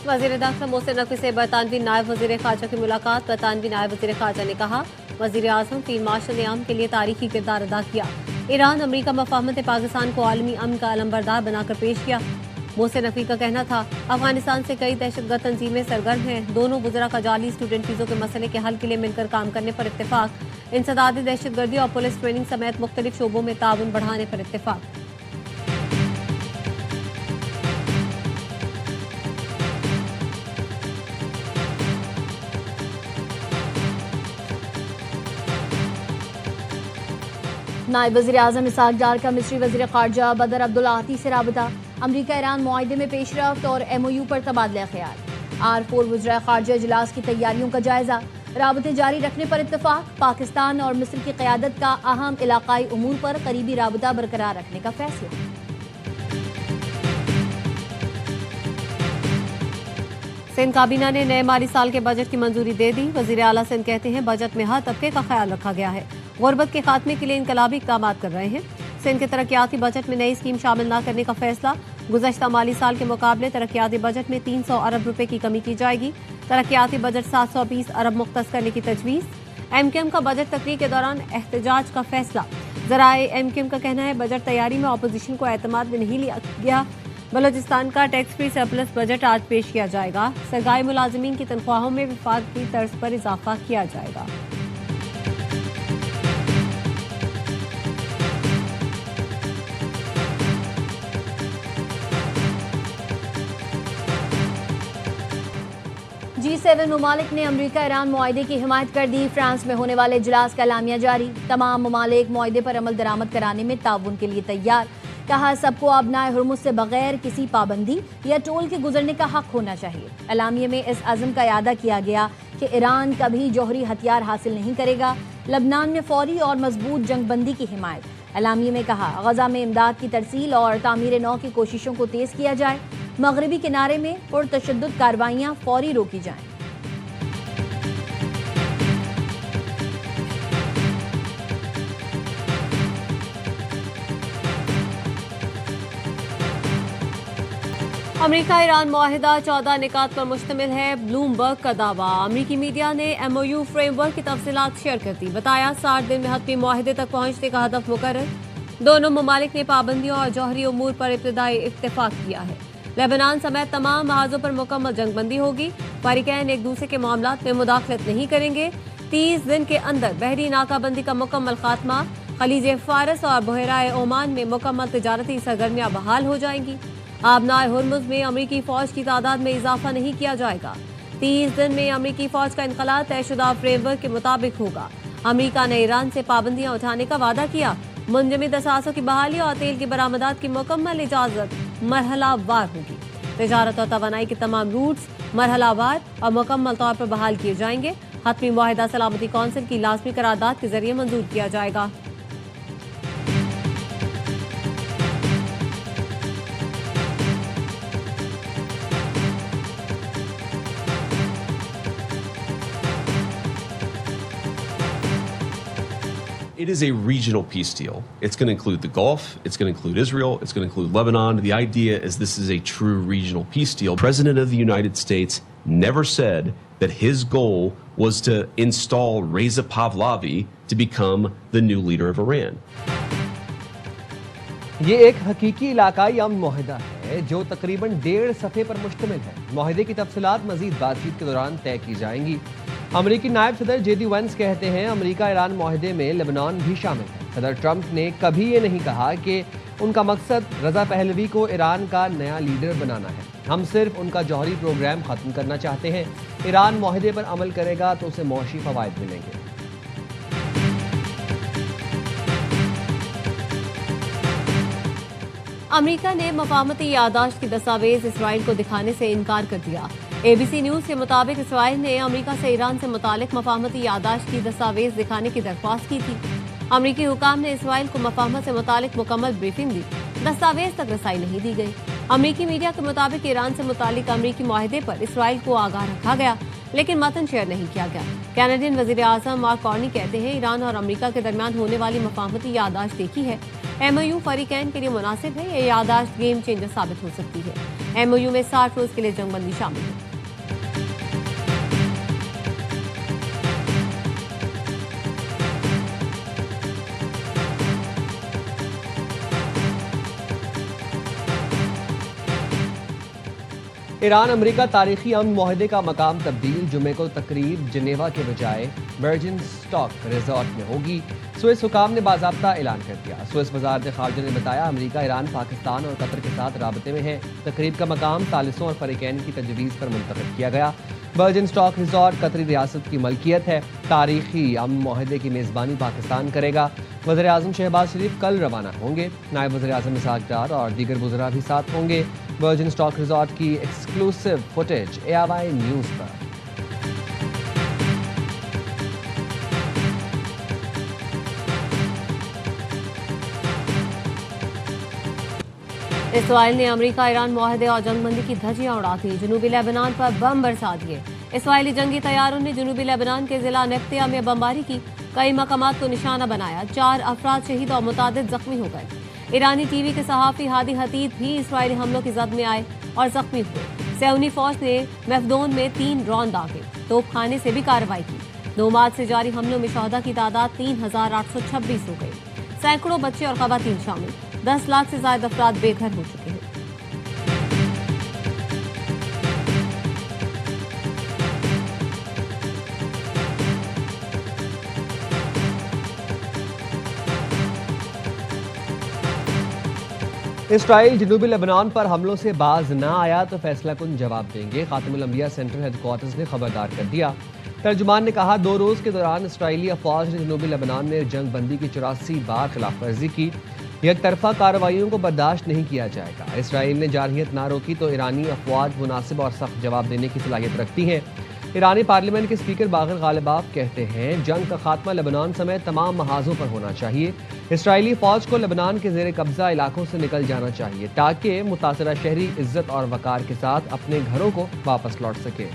वज़ीर दाखिला मोहसिन नकवी से बरतानवी नायब वज़ीर ख़ारजा की मुलाकात। बरतानवी नायब वज़ीर ख़ारजा ने कहा, वज़ीर आज़म फील्ड मार्शल ने अमन के लिए तारीखी किरदार अदा किया। ईरान अमरीका मफाहमत पाकिस्तान को आलमी अमन का अलंबरदार बनाकर पेश किया। मोहसिन नकवी का कहना था, अफगानिस्तान से कई दहशतगर्द तंजीमें सरगर्म हैं। दोनों वज़रा का जाली स्टूडेंट वीज़ों के मसले के हल के लिए मिलकर काम करने पर इत्तेफाक। इंसदादी दहशतगर्दी और पुलिस ट्रेनिंग समेत मुख्तलिफ शोबों में ताउन बढ़ाने पर इत्तेफाक। नायब वज़ीर आज़म इसहाक डार का मिस्री वज़ीर ख़ारजा बदर अब्दुल आती से राबता। अमरीका ईरान मुआहदे में पेशरफ्त और MOU पर तबादला ख्याल। R4 वज़राए ख़ारजा इजलास की तैयारियों का जायजा। राबते जारी रखने पर इत्तफाक। पाकिस्तान और मिस्र की क़यादत का अहम इलाक़ाई उमूर पर करीबी राबता बरकरार रखने का फैसला। सिंध काबीना ने नए माली साल के बजट की मंजूरी दे दी। वज़ीर आला सिंध कहते हैं, बजट में हर तबके का ख्याल रखा गया है। गुर्बत के खात्मे के लिए इनकलाबी इक़दाम कर रहे हैं। सिंध के तरक्याती बजट में नई स्कीम शामिल न करने का फैसला। गुज़श्ता माली साल के मुकाबले तरक्याती बजट में 300 अरब रुपए की कमी की जाएगी। तरक्याती बजट 720 अरब मुख्तस करने की तजवीज़। MQM का बजट तकरीर के दौरान एहतजाज का फैसला। ज़राए MQM का कहना है, बजट तैयारी में अपोजिशन को एतमाद में नहीं लिया गया। बलोचिस्तान का टैक्स फ्री सरप्लस बजट आज पेश किया जाएगा। सरकारी मुलाजिमीन की तनख्वाहों में वफाकी तर्ज पर इजाफा किया जाएगा। G7 ममालिक ने अमरीका ईरान मुआहदे की हिमायत कर दी। फ्रांस में होने वाले इजलास का एलामिया जारी। तमाम ममालिक मुआहदे पर अमल दरामद कराने में ताउन के लिए तैयार। कहा, सबको आबनाए हुर्मुज़ से बगैर किसी पाबंदी या टोल के गुजरने का हक होना चाहिए। एलामिया में इस अज़म का यादा किया गया कि ईरान कभी जौहरी हथियार हासिल नहीं करेगा। लबनान में फौरी और मजबूत जंगबंदी की हिमायत। एलामिया में कहा, गजा में इमदाद की तरसील और तामीर नौ की कोशिशों को तेज़ किया जाए। मगरबी किनारे में पुरतशद्दुद कार्रवाइयाँ फौरी रोकी जाएं। अमरीका ईरान मुआहिदा 14 निकात पर मुश्तमिल है। ब्लूमबर्ग का दावा। अमरीकी मीडिया ने MOU फ्रेमवर्क की तफसीलात शेयर कर दी। बताया, 60 दिन में हतमी मुआहिदे तक पहुंचने का हदफ मुकर्रर। दोनों ममालिक ने पाबंदियों और जौहरी उमूर पर इब्तिदाई इत्तेफाक किया है। लेबनान समेत तमाम महाजों पर मुकम्मल जंगबंदी होगी। फरीकैन एक दूसरे के मामलात में मुदाखलत नहीं करेंगे। 30 दिन के अंदर बहरी नाकाबंदी का मुकम्मल खात्मा। खलीज फारस और बहराए ओमान में मुकम्मल तिजारती सरगर्मियां बहाल हो जाएंगी। आबनाए हुर्मुज़ में अमरीकी फौज की तादाद में इजाफा नहीं किया जाएगा। 30 दिन में अमरीकी फौज का इनकलाब तयशुदा फ्रेमवर्क के मुताबिक होगा। अमरीका ने ईरान से पाबंदियां उठाने का वादा किया। मुंजमद असासों की बहाली और तेल की बरामदात की मुकम्मल इजाजत मरहला वार होगी। तिजारत और तवानाई के तमाम रूट्स मरहला वार और मुकम्मल तौर पर बहाल किए जाएंगे। हतमी मुआहिदा सलामती कौंसिल की लाजमी करारदाद के जरिए मंजूर किया जाएगा। It is a regional peace deal. It's going to include the Gulf, it's going to include Israel, it's going to include Lebanon. The idea is this is a true regional peace deal. The President of the United States never said that his goal was to install Reza Pahlavi to become the new leader of Iran. یہ ایک حقیقی علاقائی امن معاہدہ ہے جو تقریباً 1.5 صفحے پر مشتمل ہے۔ معاہدے کی تفصیلات مزید بات چیت کے دوران طے کی جائیں گی۔ امریکی نائب صدر JD وینس کہتے ہیں، امریکہ ایران معاہدے میں لبنان بھی شامل ہے۔ صدر ٹرمپ نے کبھی یہ نہیں کہا کہ ان کا مقصد رضا پہلوی کو ایران کا نیا لیڈر بنانا ہے۔ ہم صرف ان کا جوہری پروگرام ختم کرنا چاہتے ہیں۔ ایران معاہدے پر عمل کرے گا تو اسے معاشی فوائد ملیں گے۔ امریکہ نے مفاہمتی یادداشت کی دستاویز اسرائیل کو دکھانے سے انکار کر دیا۔ ABC نیوز کے مطابق اسرائیل نے امریکہ سے ایران سے متعلق مفاہمتی یادداشت کی دستاویز دکھانے کی درخواست کی تھی۔ امریکی حکام نے اسرائیل کو مفاہمت سے متعلق مکمل بریفنگ دی۔ دستاویز تک رسائی نہیں دی گئی۔ अमरीकी मीडिया के मुताबिक ईरान से मुतालिक अमरीकी मुआहदे पर इसराइल को आगाह रखा गया, लेकिन मतन शेयर नहीं किया गया। कैनेडियन वजीर आजम मार्क कार्नी कहते हैं ईरान और अमरीका के दरमियान होने वाली मफाहमती याददाश्त देखी है। MOU फरीकैन के लिए मुनासिब है। ये याददाश्त गेम चेंजर साबित हो सकती है। MOU में 60 रोज के लिए जंगबंदी शामिल है। ईरान अमेरिका तारीखी अमन मुआहदे का मकाम तब्दील। जुमे को तकरीब जिनेवा के बजाय वर्जिन स्टॉक रिजॉर्ट में होगी। स्विस हुकाम ने बाज़ाब्ता ऐलान कर दिया। स्विस वज़ारत ख़ारजा ने बताया अमेरिका, ईरान, पाकिस्तान और कतर के साथ राबते में है। तकरीब का मकाम सालिसों और फरीकैन की तजवीज़ पर मुंतखब किया गया। वर्जिन स्टॉक रिजॉर्ट कतरी रियासत की मलकियत है। तारीखी अमन मुआहदे की मेज़बानी पाकिस्तान करेगा। वज़ीर आज़म शहबाज शरीफ कल रवाना होंगे। नायब वज़ीर आज़म इसहाक डार और दीगर वज़रा भी साथ होंगे। वर्जिन स्टॉक रिजॉर्ट की एक्सक्लूसिव फुटेज ARY न्यूज़ पर। इसराइल ने अमेरिका ईरान मुआहदे और जंगबंदी की धज्जियां उड़ा दी। जनूबी लेबनान पर बम बरसा दिए। इसराइली जंगी तैयारों ने जनूबी लेबनान के जिला नेफ्तिया में बमबारी की। कई मकामात को निशाना बनाया। 4 अफराद शहीद और मुतादिद जख्मी हो गए। ईरानी टीवी के सहाफ़ी हादी हतीद भी इसराइली हमलों की जद में आए और जख्मी हुए। सेऊनी फौज ने मफदोन में 3 ड्रोन दागे। तोपखाने से भी कार्रवाई की। 2 मार्च से जारी हमलों में शहदा की तादाद 3826 हो गई। सैकड़ों बच्चे और खवातीन शामिल। 10 लाख से ज्यादा अफराद बेघर हो चुके हैं। इसराइल जनूबी लेबनान पर हमलों से बाज ना आया तो फैसला कुन जवाब देंगे। खातिमुल अंबिया सेंट्रल हेडक्वार्टर्स ने खबरदार कर दिया। तर्जुमान ने कहा 2 रोज के दौरान इसराइली अफवाज ने जनूबी लेबनान में जंग बंदी की 84 बार खिलाफ वर्जी की। एक तरफा कार्रवाइयों को बर्दाश्त नहीं किया जाएगा। इसराइल ने जारहियत ना रोकी तो ईरानी अफवाज मुनासिब और सख्त जवाब देने की सलाहियत रखती हैं। ईरानी पार्लियामेंट के स्पीकर बागर गालिबाफ कहते हैं जंग का खात्मा लेबनान समेत तमाम महाजों पर होना चाहिए। इसराइली फौज को लेबनान के जेर कब्जा इलाकों से निकल जाना चाहिए ताकि मुतासरा शहरी इज्जत और वकार के साथ अपने घरों को वापस लौट सके।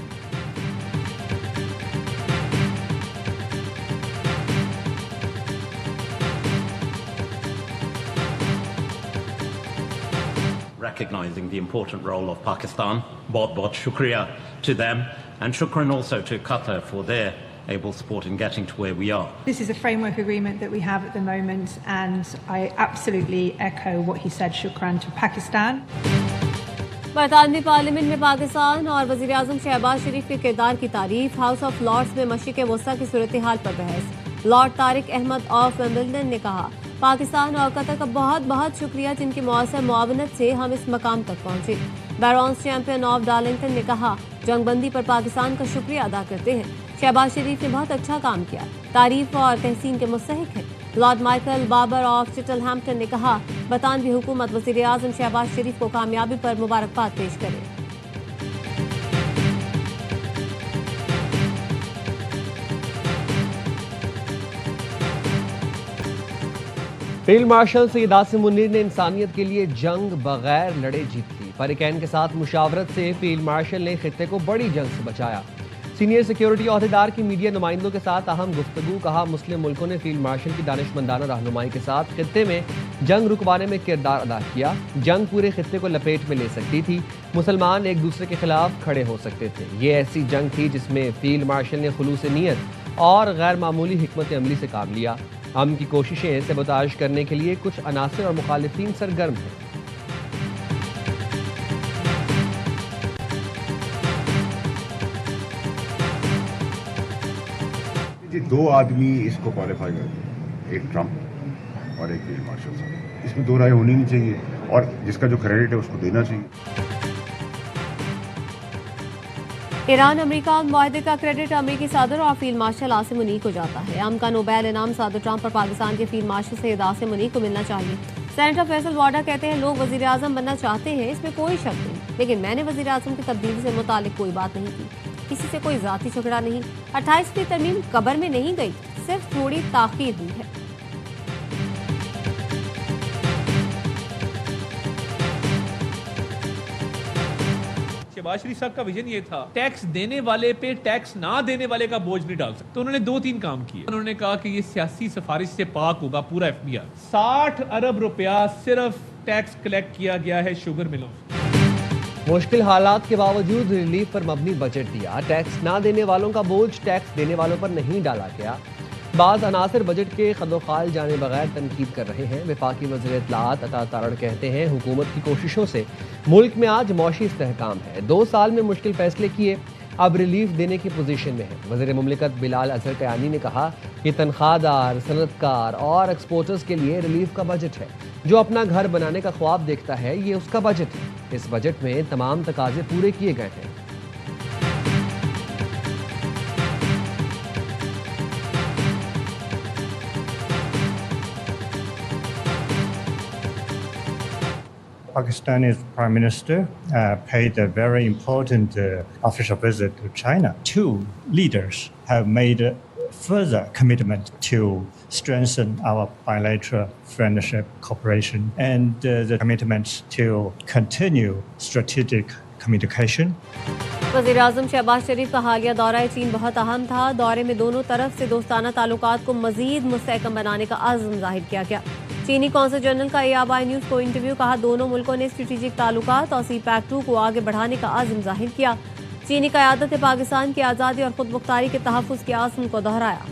Recognizing the important role of Pakistan, बहुत shukriya to them, and shukran also to Qatar for their able support in getting to where we are. This is a framework agreement that we have at the moment, and I absolutely echo what he said. Shukran to Pakistan. बरतानवी parliament में पाकिस्तान और वजीर आजम शहबाज शरीफ के किरदार की तारीफ। House of Lords में मशरिक़ वस्ता की सूरत हाल पर बहस। Lord Tariq Ahmad of Wimbledon ने कहा पाकिस्तान और कतर का बहुत बहुत शुक्रिया जिनकी मौसर मुआवनत से हम इस मकाम तक पहुंचे। बैरोन्स चैंपियन ऑफ डार्लिंगटन ने कहा जंगबंदी पर पाकिस्तान का शुक्रिया अदा करते हैं। शहबाज शरीफ ने बहुत अच्छा काम किया, तारीफ और तहसीन के मुस्तहिक हैं। लॉर्ड माइकल बाबर ऑफ चिटलहैम्पटन ने कहा बरतानवी हुकूमत वज़ीर आज़म शहबाज शरीफ को कामयाबी पर मुबारकबाद पेश करे। फील्ड मार्शल सैयद आसिम मुनीर ने इंसानियत के लिए जंग बगैर लड़े जीत ली। फरीकैन के साथ मुशावरत से फील्ड मार्शल ने खित्ते को बड़ी जंग से बचाया। सीनियर सिक्योरिटी अहदेदार की मीडिया नुमाइंदों के साथ अहम गुफ्तगू। कहा मुस्लिम मुल्कों ने फील्ड मार्शल की दानिशमंदाना रहनुमाई के साथ खित्ते में जंग रुकवाने में किरदार अदा किया। जंग पूरे खित्ते को लपेट में ले सकती थी। मुसलमान एक दूसरे के खिलाफ खड़े हो सकते थे। ये ऐसी जंग थी जिसमें फील्ड मार्शल ने खुलूस नीयत और गैर मामूली हिकमत अमली से काम लिया। हम की कोशिशें सबोताज करने के लिए कुछ अनासिर और मुखालिफिन सरगर्म हैं। जी 2 आदमी इसको क्वालिफाई करते हैं, एक ट्रंप और एक फील्ड मार्शल साहब। इसमें 2 राय होनी नहीं चाहिए और जिसका जो क्रेडिट है उसको देना चाहिए। ईरान अमेरिका मुआहदे का क्रेडिट अमेरिकी सदर और फील्ड मार्शल आसिम मुनीर को जाता है। अमन का नोबेल इनाम सदर ट्रंप और पाकिस्तान के फील्ड मार्शल सैयद आसिम मुनीर को मिलना चाहिए। सेनेटर फैसल वाडा कहते हैं लोग वजीर आजम बनना चाहते हैं, इसमें कोई शक नहीं, लेकिन मैंने वजीर आजम की तब्दीली से मुतालिक कोई बात नहीं की। किसी से कोई जाती झगड़ा नहीं। 28वीं तरमीम कब्र में नहीं गई, सिर्फ थोड़ी ताखीर हुई है। शहबाज शरीफ साहब का विजन ये था, टैक्स देने वाले पे टैक्स ना देने वाले का बोझ नहीं डाल सकते। तो उन्होंने 2-3 काम किए। उन्होंने कहा कि ये सियासी सिफारिश से पाक होगा पूरा एफबीआई। 60 अरब रुपया सिर्फ टैक्स कलेक्ट किया गया है शुगर मिलों से। मुश्किल हालात के बावजूद रिलीफ पर मबनी बजट दिया। टैक्स ना देने वालों का बोझ टैक्स देने वालों पर नहीं डाला गया। बाज़ अनासर बजट के खदोखाल जाने बगैर तनकीद कर रहे हैं। वफाकी वज़ीर इत्तलाआत अता तारड़ कहते हैं हुकूमत की कोशिशों से मुल्क में आज मौशी इस्तेहकाम है। 2 साल में मुश्किल फैसले किए, अब रिलीफ देने की पोजीशन में है। वज़ीर मुमलिकत बिलाल अजहर कयानी ने कहा कि तनख्वाहदार, सनतकार और एक्सपोर्टर्स के लिए रिलीफ का बजट है। जो अपना घर बनाने का ख्वाब देखता है, ये उसका बजट है। इस बजट में तमाम तकाजे पूरे किए गए हैं। Pakistani's Prime Minister paid a very important official visit to China. 2 leaders have made a further commitment to strengthen our bilateral friendship, cooperation, and the commitments to continue strategic communication. वज़ीर आज़म शहबाज शरीफ का हालिया दौरा चीन बहुत अहम था। दौरे में दोनों तरफ से दोस्ताना ताल्लुकात को मज़ीद मुस्तहकम बनाने का आज़म ज़ाहिर किया गया। चीनी कौंसल जनरल का ABI न्यूज़ को इंटरव्यू, कहा दोनों मुल्कों ने स्ट्रेटेजिक ताल्लुकात और CPEC-2 को आगे बढ़ाने का आज़म ज़ाहिर किया। चीनी क़यादत ने पाकिस्तान की आज़ादी और खुद मुख्तारी के तहफ़्फ़ुज़ के आज़म को दोहराया।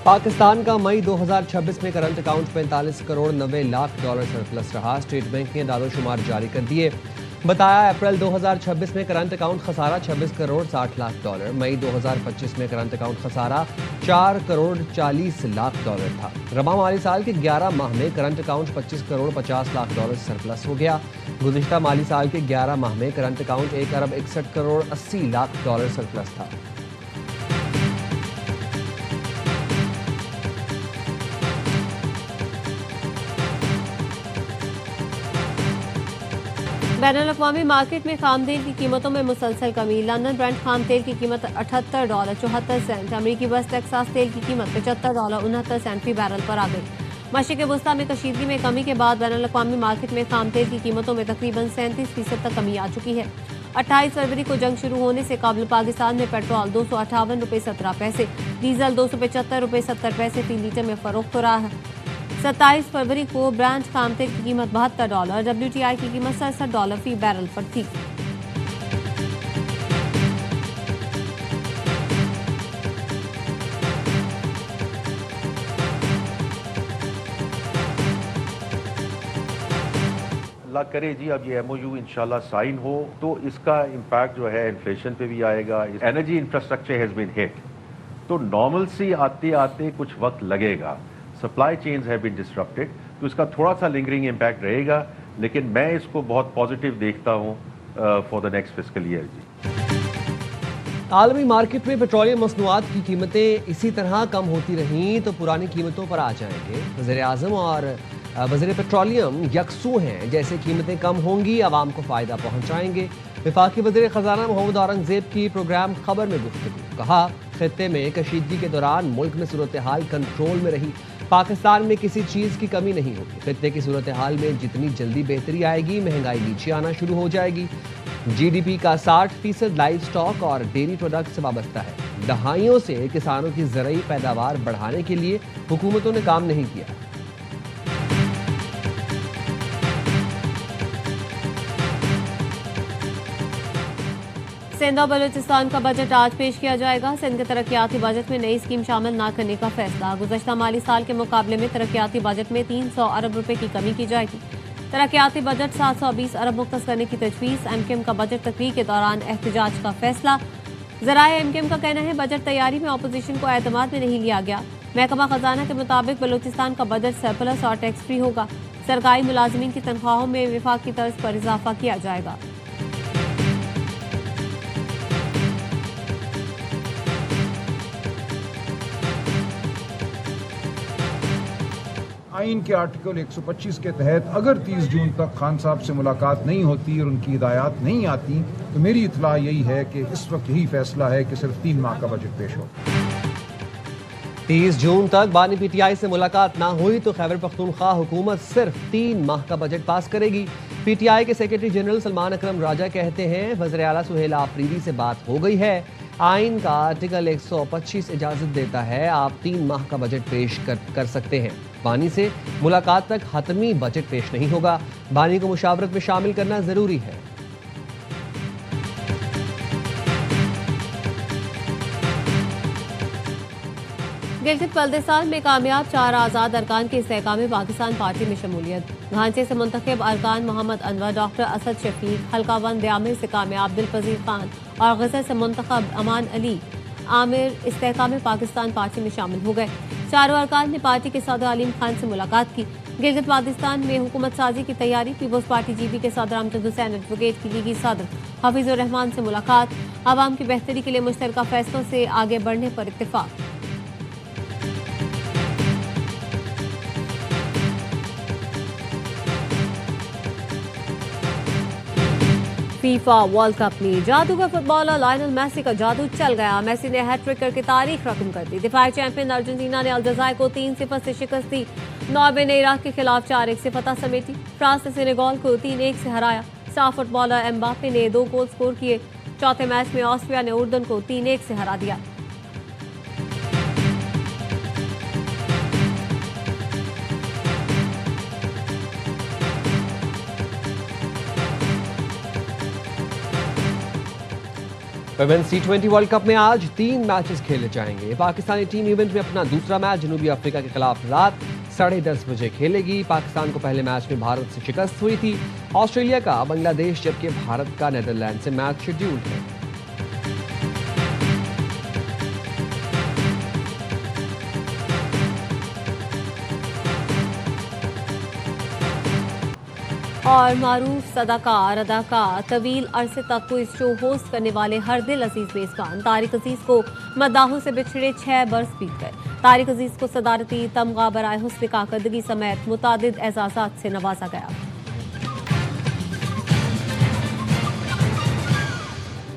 पाकिस्तान का मई 2026 में current account 45 crore 90 lakh dollar surplus रहा। स्टेट बैंक ने दादोशुमार जारी कर दिए। बताया अप्रैल 2026 में करंट अकाउंट खसारा 26 करोड़ 60 लाख डॉलर। मई 2025 में करंट अकाउंट खसारा 4 करोड़ 40 लाख डॉलर था। रबा माली साल के 11 माह में current account 25 crore 50 lakh dollar surplus हो गया। गुज़िश्ता माली साल के 11 माह में करंट अकाउंट 1 अरब 61 करोड़ 80 लाख डॉलर सरप्लस था। बैनुल-अक़वामी मार्केट में खाम तेल की कीमतों में मुसलसल कमी। लंदन ब्रेंट खाम तेल की कीमत $78.74। अमरीकी वेस्ट टेक्सास तेल की कीमत $75.69 फी बैरल पर आ गई। मशरिक़ वस्ता में कशीदगी में कमी के बाद बैनुल-अक़वामी मार्केट में खाम तेल की कीमतों में तकरीबन 37% तक कमी आ चुकी है। 28 फरवरी को जंग शुरू होने से कबल पाकिस्तान में पेट्रोल $258.17, डीजल $275.70 फी लीटर में फरोख्त हो रहा है। 27 फरवरी को ब्रेंट खाम तेल की कीमत $72, WTI की कीमत $67 फी बैरल पर थी। अल्लाह करे जी अब ये MOU इंशाल्लाह साइन हो तो इसका इम्पैक्ट जो है इन्फ्लेशन पे भी आएगा। Energy infrastructure has been hit, तो नॉर्मलसी आते आते कुछ वक्त लगेगा। Supply chains have been disrupted, तो इसका थोड़ा सा लिंगरिंग इम्पैक्ट रहेगा, लेकिन मैं इसको बहुत पॉजिटिव देखता हूँ for the next fiscal year जी। आलमी मार्केट में पेट्रोलियम मसनूआत की कीमतें इसी तरह कम होती रहीं तो पुरानी कीमतों पर आ जाएंगे। वज़ीर आज़म और वज़ीर पेट्रोलियम यकसू हैं, जैसे कीमतें कम होंगी आवाम को फ़ायदा पहुँचाएंगे। वफाकी वज़ीर ख़ज़ाना मोहम्मद औरंगज़ेब की प्रोग्राम खबर में गुफ्तगू, कहा खित्ते में कशीदगी के दौरान मुल्क में सूरत हाल कंट्रोल में रही। पाकिस्तान में किसी चीज़ की कमी नहीं होगी। खित्ते की सूरत हाल में जितनी जल्दी बेहतरी आएगी, महंगाई नीचे आना शुरू हो जाएगी। GDP का 60% लाइव स्टॉक और डेयरी प्रोडक्ट से वाबस्ता है। दहाइयों से किसानों की ज़रूरी पैदावार बढ़ाने के लिए हुकूमतों ने काम नहीं किया। सिंध और बलूचिस्तान का बजट आज पेश किया जाएगा। सिंध के तरक्याती बजट में नई स्कीम शामिल न करने का फैसला। गुज़श्ता माली साल के मुकाबले में तरक्याती बजट में 300 अरब रुपए की कमी की जाएगी। तरक्याती बजट 720 अरब मुख्तस करने की तजवीज़। MKM का बजट तकरीर के दौरान एहतजाज का फैसला। ज़राए MKM का कहना है बजट तैयारी में अपोजिशन को एतमाद में नहीं लिया गया। महकमा खजाना के मुताबिक बलूचिस्तान का बजट सरप्लस और टैक्स फ्री होगा। सरकारी मुलाजमीन की तनख्वाहों में विफाक की तर्ज पर इजाफा किया जाएगा। I آئین کے آرٹیکل 125 کے تحت اگر 30 جون تک خان صاحب سے ملاقات نہیں ہوتی اور ان کی ہدایات نہیں آتی تو میری اطلاع یہی ہے کہ اس وقت یہی فیصلہ ہے کہ صرف 3 ماہ کا بجٹ پیش ہو. 30 جون تک بانی پی ٹی آئی سے ملاقات نہ ہوئی تو خیبر پختونخوا حکومت صرف 3 ماہ کا بجٹ پاس کرے گی. پی ٹی آئی کے سیکرٹری جنرل سلمان اکرم راجہ کہتے ہیں وزیر اعلیٰ سہیل آفریدی سے بات ہو گئی ہے. آئین کا آرٹیکل 125 اجازت دیتا ہے آپ 3 ماہ کا بجٹ پیش کر سکتے ہیں. بانی سے ملاقات تک حتمی بجٹ پیش نہیں ہوگا. بانی کو مشاورت میں شامل کرنا ضروری ہے. گلگت بلتستان میں کامیاب 4 آزاد ارکان کے استحکام پاکستان پارٹی میں شمولیت. گھانچے سے منتخب ارکان محمد انور، ڈاکٹر اسد شفیق، حلقہ 1 دیامر سے کامیاب دلپذیر خان اور غزہ سے منتخب امان علی عامر استحکام پاکستان پارٹی میں شامل ہو گئے. چاروں ارکان نے پارٹی کے صدر علیم خان سے ملاقات کی. گلگت بلتستان میں حکومت سازی کی تیاری. پیپلز پارٹی جی بی کے صدر امجد حسین، ایڈوکیٹ کی لیگی صدر حفیظ الرحمان سے ملاقات. عوام کی بہتری کے لیے مشترکہ فیصلوں سے آگے بڑھنے پر اتفاق. فیفا ورلڈ کپ میں جادوگر فٹ بالر لائنل میسی کا جادو چل گیا. میسی نے ہیٹ ٹرک کر کے تاریخ رقم کر دی. دفاعی چیمپئن ارجنٹینا نے الجزائر کو 3-0 سے شکست دی. ناروے نے عراق کے خلاف 4-1 سے فتح سمیٹی. فرانس نے سینیگال کو 3-1 سے ہرایا. اسٹار فٹ بالر ایمباپے نے 2 گول سکور کیے. چوتھے میچ میں آسٹریا نے اردن کو 3-1 سے ہرا دیا. ویمنز T20 ورلڈ کپ میں آج 3 میچز کھیلے جائیں گے. پاکستانی ٹیم ایونٹ میں اپنا دوسرا میچ جنوبی افریقہ کے خلاف رات 10:30 بجے کھیلے گی. پاکستان کو پہلے میچ میں بھارت سے شکست ہوئی تھی. آسٹریلیا کا بنگلہ دیش جبکہ بھارت کا نیدرلینڈ سے میچ شیڈیولڈ ہے. اور معروف صداکار اداکار طویل عرصے تک کوئی شو ہوسٹ کرنے والے ہر دل عزیز میزبان طارق عزیز کو مداحوں سے بچھڑے 6 برس بیت گئے. طارق عزیز کو صدارتی تمغہ برائے حسن کارکردگی سمیت متعدد اعزازات سے نوازا گیا.